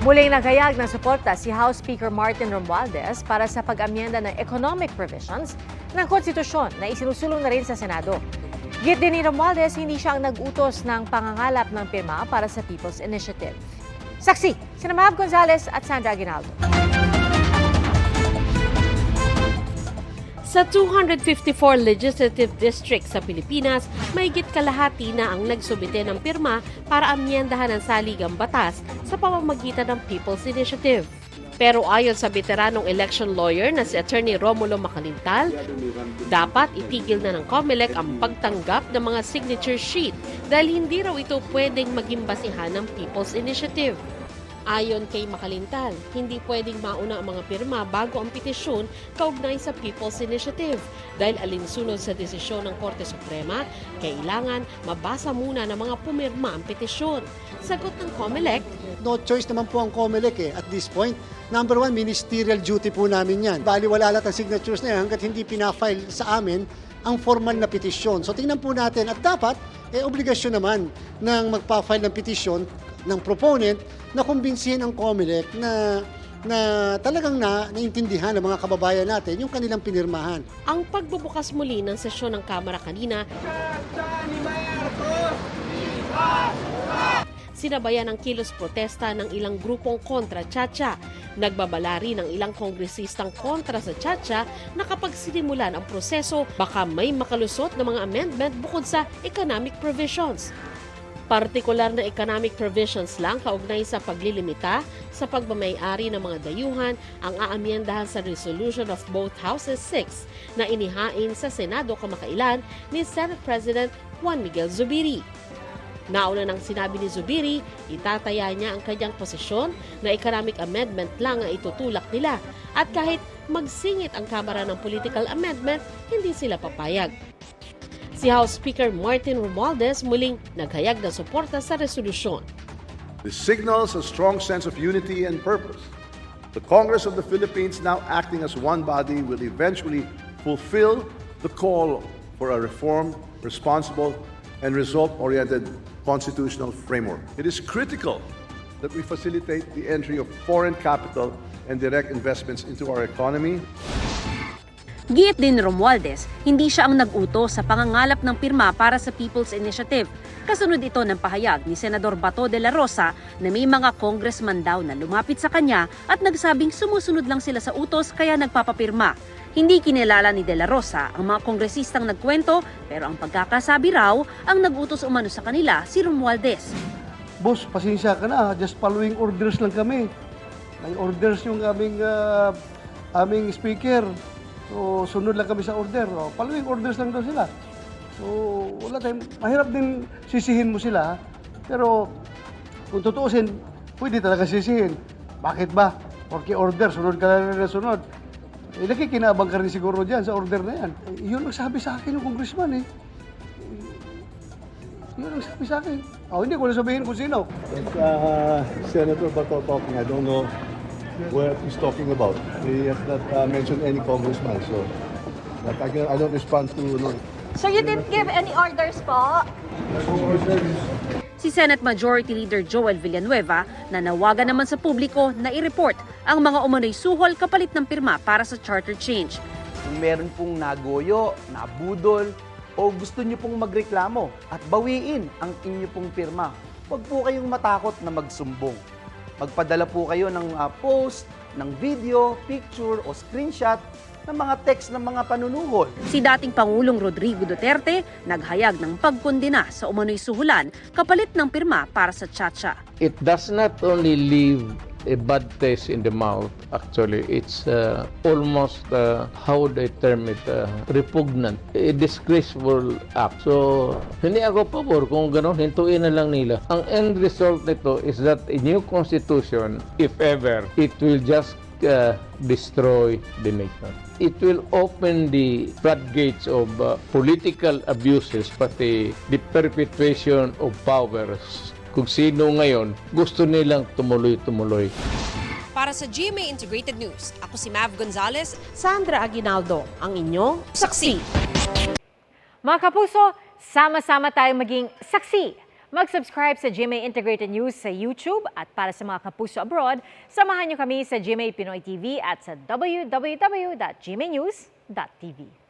Muling naghayag ng suporta si House Speaker Martin Romualdez para sa pag-amyenda ng economic provisions ng konstitusyon na isinusulong na rin sa Senado. Git din ni Romualdez, hindi siya ang nag-utos ng pangangalap ng pirma para sa People's Initiative. Saksi, sina Mav Gonzalez at Sandra Aguinaldo. Sa 254 legislative districts sa Pilipinas, mahigit kalahati na ang nagsubite ng pirma para amyendahan ang saligang batas sa pamamagitan ng People's Initiative. Pero ayon sa veteranong election lawyer na si Attorney Romulo Macalintal, dapat itigil na ng COMELEC ang pagtanggap ng mga signature sheet dahil hindi raw ito pwedeng maging basihan ng People's Initiative. Ayon kay Macalintal, hindi pwedeng mauna ang mga pirma bago ang petisyon kaugnay sa People's Initiative dahil alinsunod sa desisyon ng Korte Suprema, kailangan mabasa muna ng mga pumirma ang petisyon. Sagot ng COMELEC, no choice naman po ang COMELEC at this point. Number one, ministerial duty po namin yan. Baliwala lahat ang signatures na yan hanggat hindi pinafile sa amin ang formal na petisyon. So tingnan po natin at dapat, obligasyon naman ng magpa-file ng petisyon ng proponent na kumbinsihin ang COMELEC na talagang naintindihan ng mga kababayan natin yung kanilang pinirmahan. Ang pagbubukas muli ng sesyon ng Kamara kanina, sinabayan ng kilos protesta ng ilang grupong kontra Chacha. Nagbabala rin ng ilang kongresistang kontra sa Chacha na kapag sinimulan ang proseso, baka may makalusot na mga amendment bukod sa economic provisions. Partikular na economic provisions lang kaugnay sa paglilimita sa pagmamayari ng mga dayuhan ang aamyendahan sa resolution of both Houses 6 na inihain sa Senado kamakailan ni Senate President Juan Miguel Zubiri. Nauna nang sinabi ni Zubiri, itataya niya ang kanyang posisyon na economic amendment lang ang itutulak nila at kahit magsingit ang Kamara ng political amendment, hindi sila papayag. Si House Speaker Martin Romualdez muling naghayag ng suporta sa resolusyon. This signals a strong sense of unity and purpose. The Congress of the Philippines, now acting as one body, will eventually fulfill the call for a reformed, responsible, and result-oriented constitutional framework. It is critical that we facilitate the entry of foreign capital and direct investments into our economy. Giit din Romualdez, hindi siya ang nag-utos sa pangangalap ng pirma para sa People's Initiative. Kasunod ito ng pahayag ni Senador Bato de la Rosa na may mga congressman daw na lumapit sa kanya at nagsabing sumusunod lang sila sa utos kaya nagpapapirma. Hindi kinilala ni de la Rosa ang mga kongresistang nagkwento pero ang pagkakasabi raw ang nag-utos umano sa kanila si Romualdez. Boss, pasensya ka na, just following orders lang kami. May orders yung aming speaker. So, sunod lang kami sa order. Following orders lang daw sila. So, wala tayong, mahirap din sisihin mo sila. Pero, kung tutuusin, pwede talaga sisihin. Bakit ba? Porque order, sunod ka lang na sunod. Nakikinabang ka rin siguro dyan sa order na yan. Yun ang sabi sa akin ng congressman Yun ang sabi sa akin. Hindi ko na sabihin kung sino. Senator Bato talking, I don't know what he's talking about. He has not mentioned any congressman, so I don't respond to. So you didn't give any orders po? Si Senate Majority Leader Joel Villanueva nanawagan naman sa publiko na i-report ang mga umano'y suhol kapalit ng pirma para sa charter change. Kung meron pong nagoyo, nabudol, o gusto niyo pong magreklamo at bawiin ang inyo pong pirma, huwag po kayong matakot na magsumbong. Magpadala po kayo ng post, ng video, picture o screenshot ng mga text ng mga panunuhol. Si dating Pangulong Rodrigo Duterte naghayag ng pagkondena sa umano'y suhulan kapalit ng pirma para sa Chacha. It does not only leave a bad taste in the mouth. Actually, it's almost, how they term it, repugnant, a disgraceful act. So, hindi ako pabor kung gano'n, hintuin na lang nila. Ang end result nito is that a new constitution, if ever, it will just destroy the nation. It will open the floodgates of political abuses, pati the perpetuation of powers. Kung sino ngayon gusto nilang tumuloy-tumuloy. Para sa GMA Integrated News, ako si Mav Gonzalez, Sandra Aguinaldo, ang inyong saksi. Mga kapuso, sama-sama tayong maging saksi Mag-subscribe sa GMA Integrated News sa YouTube at para sa mga kapuso abroad, samahan niyo kami sa GMA Pinoy TV at sa www.gmanews.tv.